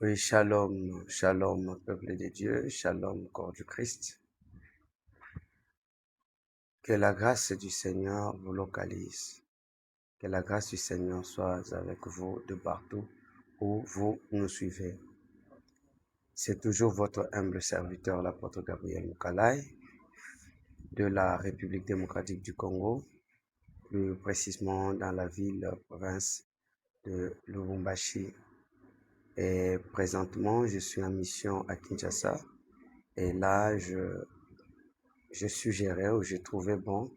Oui, shalom, shalom, peuple de Dieu, shalom, corps du Christ. Que la grâce du Seigneur vous localise. Que la grâce du Seigneur soit avec vous de partout où vous nous suivez. C'est toujours votre humble serviteur, l'apôtre Gabriel Mukalai, de la République démocratique du Congo, plus précisément dans la province de Lubumbashi. Et présentement, je suis en mission à Kinshasa. Et là, je suggérais ou je trouvais bon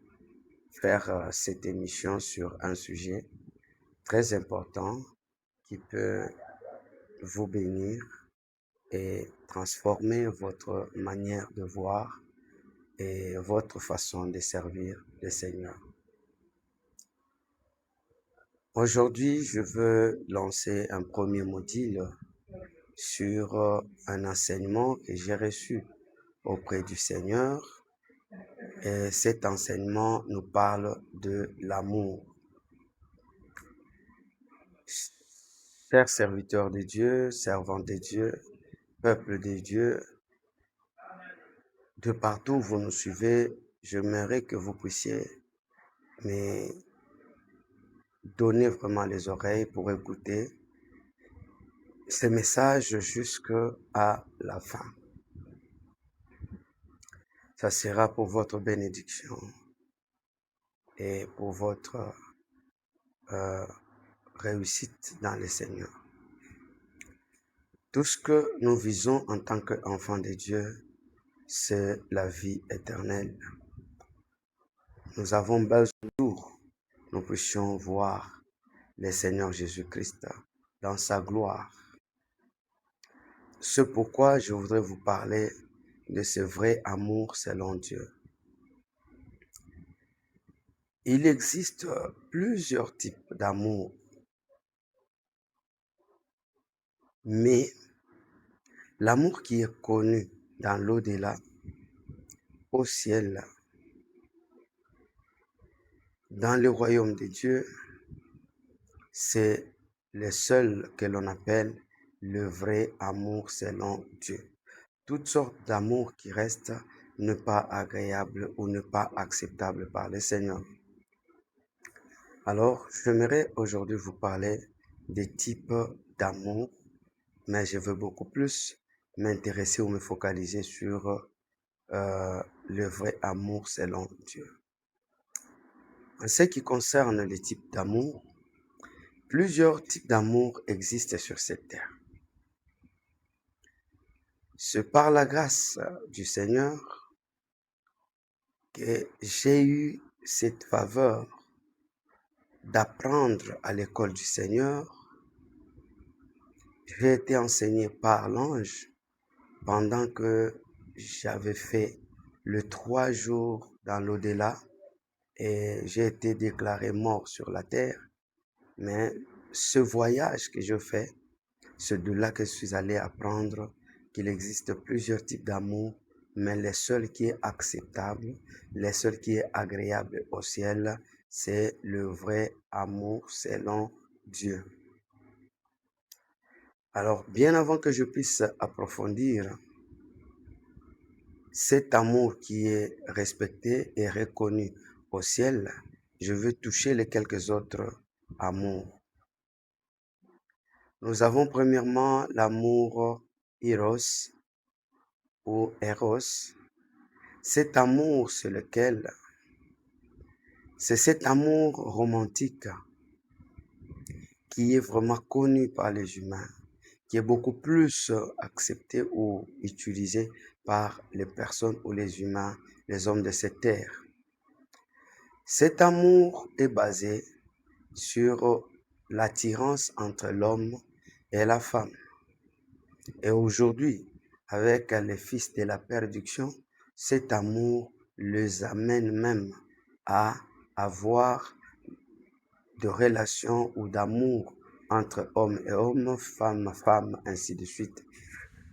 faire cette émission sur un sujet très important qui peut vous bénir et transformer votre manière de voir et votre façon de servir le Seigneur. Aujourd'hui, je veux lancer un premier module sur un enseignement que j'ai reçu auprès du Seigneur. Et cet enseignement nous parle de l'amour. Chers serviteurs de Dieu, servants de Dieu, peuple de Dieu, de partout où vous nous suivez, j'aimerais que vous puissiez me donner vraiment les oreilles pour écouter ce message jusqu'à la fin. Ça sera pour votre bénédiction et pour votre réussite dans le Seigneur. Tout ce que nous visons en tant qu'enfants de Dieu, c'est la vie éternelle. Nous avons besoin nous puissions voir le Seigneur Jésus-Christ dans sa gloire. C'est pourquoi je voudrais vous parler de ce vrai amour selon Dieu. Il existe plusieurs types d'amour, mais l'amour qui est connu dans l'au-delà, au ciel, dans le royaume de Dieu, c'est le seul que l'on appelle le vrai amour selon Dieu. Toutes sortes d'amour qui restent ne pas agréables ou ne pas acceptables par le Seigneur. Alors, j'aimerais aujourd'hui vous parler des types d'amour, mais je veux beaucoup plus m'intéresser ou me focaliser sur le vrai amour selon Dieu. En ce qui concerne les types d'amour, plusieurs types d'amour existent sur cette terre. C'est par la grâce du Seigneur que j'ai eu cette faveur d'apprendre à l'école du Seigneur. J'ai été enseigné par l'ange pendant que j'avais fait le 3 jours dans l'au-delà et j'ai été déclaré mort sur la terre. Mais ce voyage que je fais, c'est de là que je suis allé apprendre qu'il existe plusieurs types d'amour, mais le seul qui est acceptable, le seul qui est agréable au ciel, c'est le vrai amour selon Dieu. Alors, bien avant que je puisse approfondir cet amour qui est respecté et reconnu au ciel, je veux toucher les quelques autres amours. Nous avons premièrement l'amour Eros ou Eros. Cet amour, c'est cet amour romantique qui est vraiment connu par les humains, qui est beaucoup plus accepté ou utilisé par les personnes ou les humains, les hommes de cette terre. Cet amour est basé sur l'attirance entre l'homme et la femme. Et aujourd'hui, avec les fils de la perdition, cet amour les amène même à avoir de relations ou d'amour entre hommes et hommes, femmes, femmes, ainsi de suite.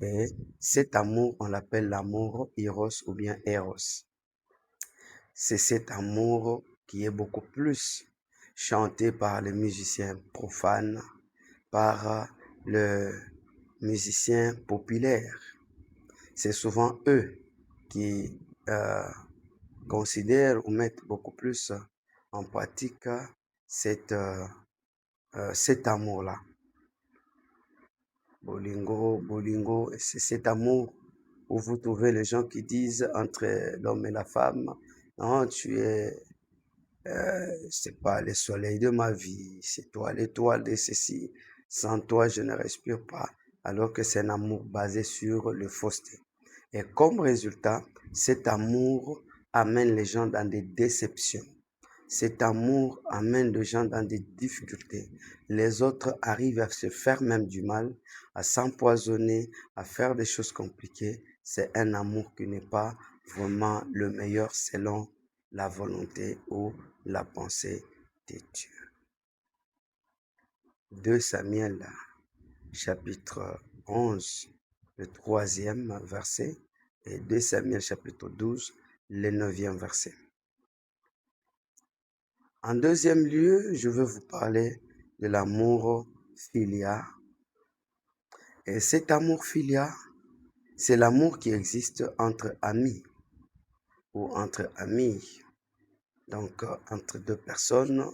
Et cet amour, on l'appelle l'amour Eros ou bien Eros. C'est cet amour qui est beaucoup plus chanté par les musiciens profanes, par le musiciens populaires. C'est souvent eux qui considèrent ou mettent beaucoup plus en pratique cet amour-là. Bolingo, c'est cet amour où vous trouvez les gens qui disent entre l'homme et la femme, non, tu es, c'est pas le soleil de ma vie, c'est toi l'étoile de ceci, sans toi je ne respire pas, alors que c'est un amour basé sur le fausseté. Et comme résultat, cet amour amène les gens dans des déceptions. Cet amour amène les gens dans des difficultés. Les autres arrivent à se faire même du mal, à s'empoisonner, à faire des choses compliquées. C'est un amour qui n'est pas vraiment le meilleur selon la volonté ou la pensée de Dieu. 2 Samuel, chapitre 11, le 3e verset, et 2 Samuel, chapitre 12, le 9e verset. En deuxième lieu, je veux vous parler de l'amour filial. Et cet amour filial, c'est l'amour qui existe entre amis ou entre amis. Donc, entre deux personnes,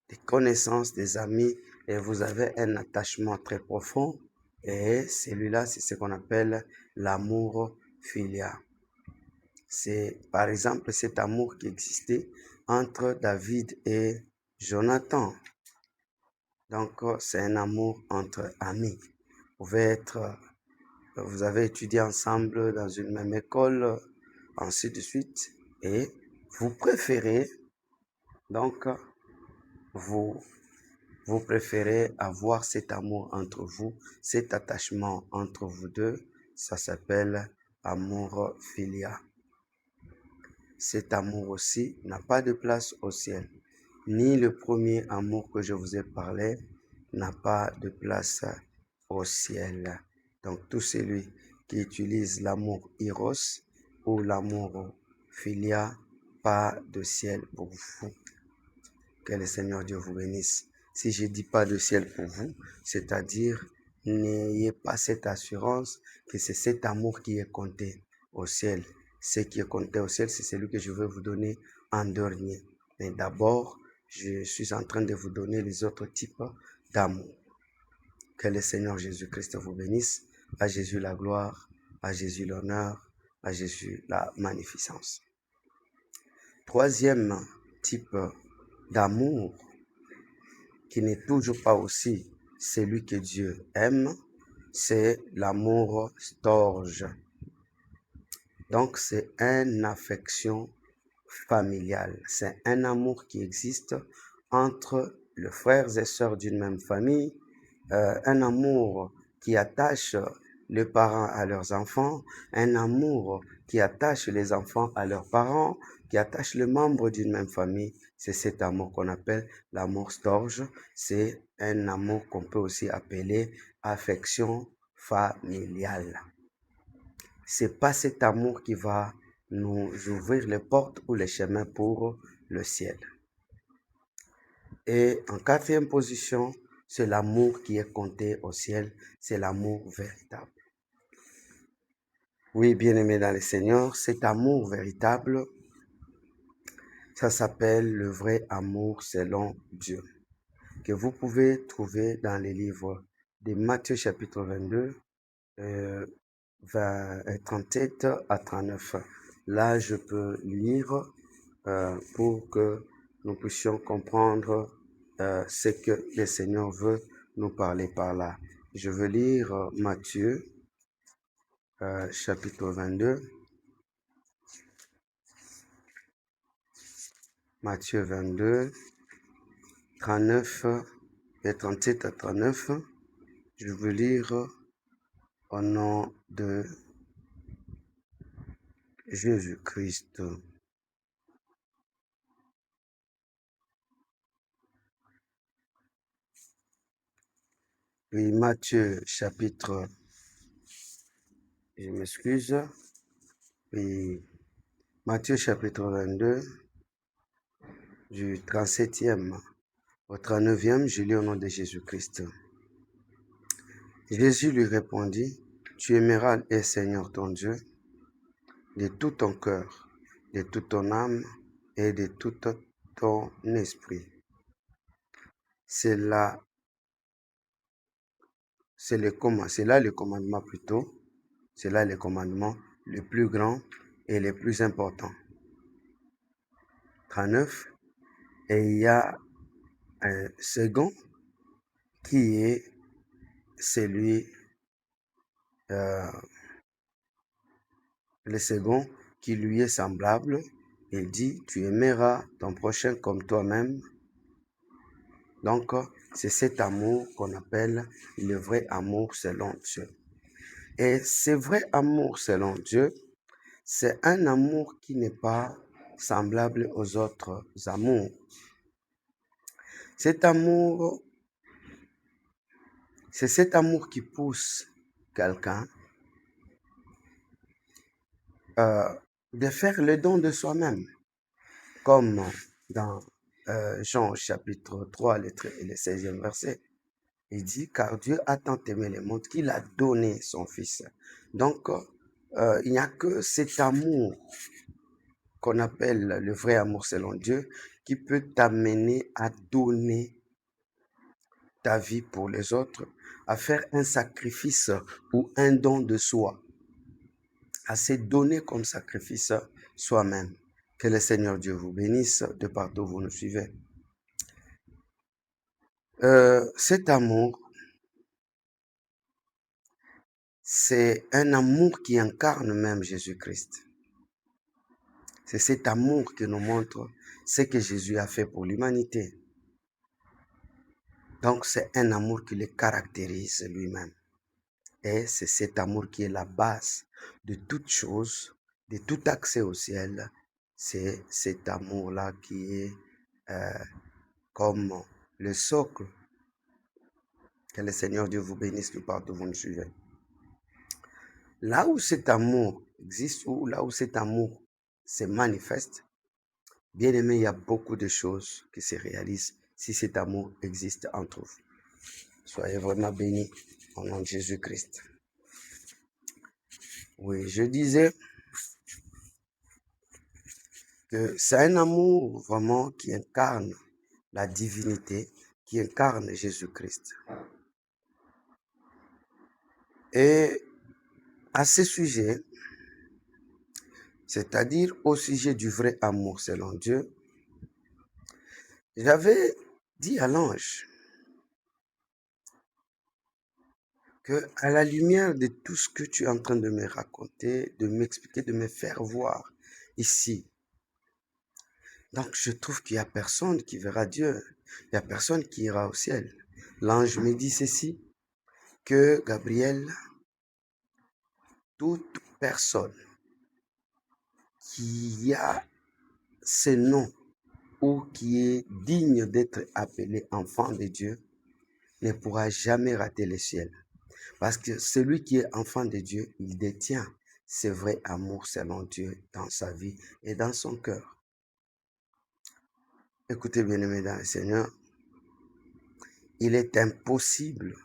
des connaissances, des amis, et vous avez un attachement très profond. Et celui-là, c'est ce qu'on appelle l'amour filial. C'est par exemple cet amour qui existait entre David et Jonathan. Donc, c'est un amour entre amis. Vous avez étudié ensemble dans une même école, ainsi de suite, et vous préférez, donc, vous préférez avoir cet amour entre vous, cet attachement entre vous deux, ça s'appelle amour filial. Cet amour aussi n'a pas de place au ciel. Ni le premier amour que je vous ai parlé n'a pas de place au ciel. Donc tout celui qui utilise l'amour eros ou l'amour filial, pas de ciel pour vous. Que le Seigneur Dieu vous bénisse. Si je dis pas de ciel pour vous, c'est-à-dire n'ayez pas cette assurance que c'est cet amour qui est compté au ciel. Ce qui est compté au ciel, c'est celui que je veux vous donner en dernier. Mais d'abord, je suis en train de vous donner les autres types d'amour. Que le Seigneur Jésus-Christ vous bénisse. À Jésus la gloire, à Jésus l'honneur, à Jésus la magnificence. Troisième type d'amour, qui n'est toujours pas aussi celui que Dieu aime, c'est l'amour storge. Donc, c'est une affection familiale. C'est un amour qui existe entre les frères et sœurs d'une même famille, un amour qui attache les parents à leurs enfants, un amour qui attache les enfants à leurs parents, qui attache les membres d'une même famille. C'est cet amour qu'on appelle l'amour storge. C'est un amour qu'on peut aussi appeler affection familiale. C'est pas cet amour qui va nous ouvrir les portes ou les chemins pour le ciel. Et en quatrième position, c'est l'amour qui est compté au ciel, c'est l'amour véritable. Oui, bien-aimés dans le Seigneur, cet amour véritable, ça s'appelle le vrai amour selon Dieu, que vous pouvez trouver dans les livres de Matthieu chapitre 22, 37 à 39. Là, je peux lire pour que nous puissions comprendre ce que le Seigneur veut nous parler par là. Je veux lire Matthieu chapitre 22. Matthieu 22, 39 et 37 à 39. Je veux lire au nom de Jésus-Christ. Oui, Matthieu chapitre, je m'excuse, oui, Matthieu chapitre 22, du 37e au 39e, je lis au nom de Jésus-Christ. Jésus lui répondit, tu aimeras le Seigneur ton Dieu de tout ton cœur, de toute ton âme et de tout ton esprit. C'est là le commandement plutôt. C'est là le commandement le plus grand et le plus important. 39. Et il y a un second qui est celui, le second qui lui est semblable. Il dit, tu aimeras ton prochain comme toi-même. Donc, c'est cet amour qu'on appelle le vrai amour selon Dieu. Et ce vrai amour selon Dieu, c'est un amour qui n'est pas semblable aux autres amours. Cet amour, c'est cet amour qui pousse quelqu'un de faire le don de soi-même, comme dans Jean chapitre 3, le 16e verset. Il dit, car Dieu a tant aimé le monde qu'il a donné son Fils. Donc, il n'y a que cet amour qu'on appelle le vrai amour selon Dieu qui peut t'amener à donner ta vie pour les autres, à faire un sacrifice ou un don de soi, à se donner comme sacrifice soi-même. Que le Seigneur Dieu vous bénisse de partout où vous nous suivez. Cet amour, c'est un amour qui incarne même Jésus-Christ. C'est cet amour qui nous montre ce que Jésus a fait pour l'humanité. Donc, c'est un amour qui le caractérise lui-même. Et c'est cet amour qui est la base de toute chose, de tout accès au ciel. C'est cet amour-là qui est comme le socle. Que le Seigneur Dieu vous bénisse de partout où vous nous suivez. Là où cet amour existe, ou là où cet amour se manifeste, bien aimé, il y a beaucoup de choses qui se réalisent si cet amour existe entre vous. Soyez vraiment bénis au nom de Jésus-Christ. Oui, je disais que c'est un amour vraiment qui incarne la divinité, qui incarne Jésus-Christ. Et à ce sujet, c'est-à-dire au sujet du vrai amour selon Dieu, j'avais dit à l'ange que à la lumière de tout ce que tu es en train de me raconter, de m'expliquer, de me faire voir ici, donc je trouve qu'il n'y a personne qui verra Dieu, il n'y a personne qui ira au ciel. L'ange me dit ceci, que Gabriel, toute personne qui a ce nom ou qui est digne d'être appelé enfant de Dieu ne pourra jamais rater le ciel. Parce que celui qui est enfant de Dieu, il détient ce vrai amour selon Dieu dans sa vie et dans son cœur. Écoutez, bien-aimés dans le Seigneur, il est impossible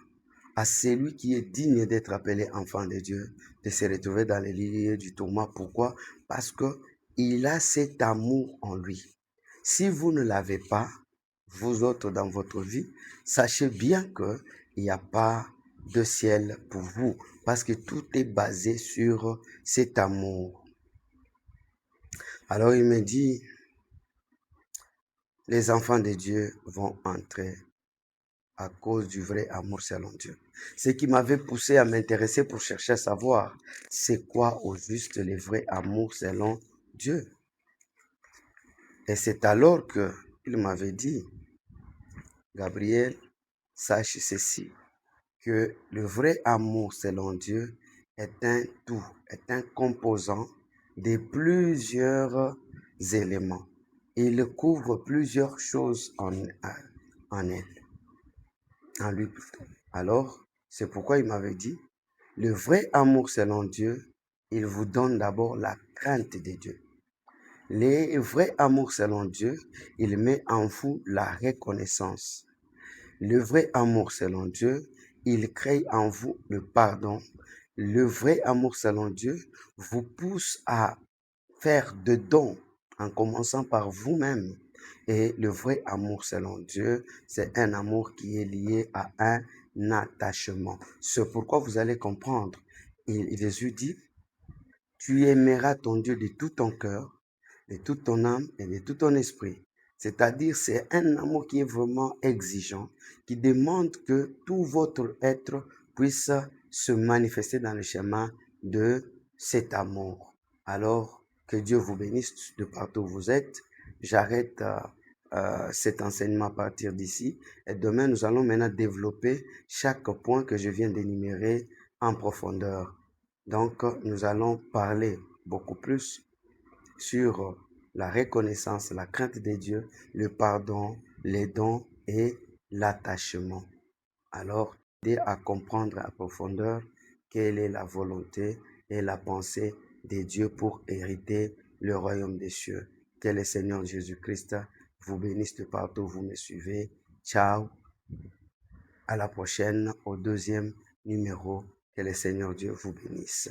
à celui qui est digne d'être appelé enfant de Dieu de se retrouver dans les lieux du tourment. Pourquoi? Parce qu'il a cet amour en lui. Si vous ne l'avez pas, vous autres dans votre vie, sachez bien qu'il n'y a pas de ciel pour vous, parce que tout est basé sur cet amour. Alors il me dit, les enfants de Dieu vont entrer à cause du vrai amour selon Dieu. Ce qui m'avait poussé à m'intéresser pour chercher à savoir, c'est quoi au juste le vrai amour selon Dieu. Et c'est alors qu'il m'avait dit, Gabriel, sache ceci, que le vrai amour selon Dieu est un tout, est un composant de plusieurs éléments. Il couvre plusieurs choses en elle, en lui plutôt. Alors, c'est pourquoi il m'avait dit, le vrai amour selon Dieu, il vous donne d'abord la crainte de Dieu. Le vrai amour selon Dieu, il met en vous la reconnaissance. Le vrai amour selon Dieu, il crée en vous le pardon. Le vrai amour selon Dieu vous pousse à faire de dons en commençant par vous-même. Et le vrai amour selon Dieu, c'est un amour qui est lié à un attachement. C'est pourquoi vous allez comprendre. Jésus dit, tu aimeras ton Dieu de tout ton cœur, de toute ton âme et de tout ton esprit. C'est-à-dire, c'est un amour qui est vraiment exigeant, qui demande que tout votre être puisse se manifester dans le chemin de cet amour. Alors, que Dieu vous bénisse de partout où vous êtes. J'arrête cet enseignement à partir d'ici. Et demain, nous allons maintenant développer chaque point que je viens d'énumérer en profondeur. Donc, nous allons parler beaucoup plus sur la reconnaissance, la crainte de Dieu, le pardon, les dons et l'attachement. Alors, aider à comprendre à profondeur quelle est la volonté et la pensée de Dieu pour hériter le royaume des cieux. Que le Seigneur Jésus-Christ vous bénisse de partout où vous me suivez. Ciao. À la prochaine au deuxième numéro. Que le Seigneur Dieu vous bénisse.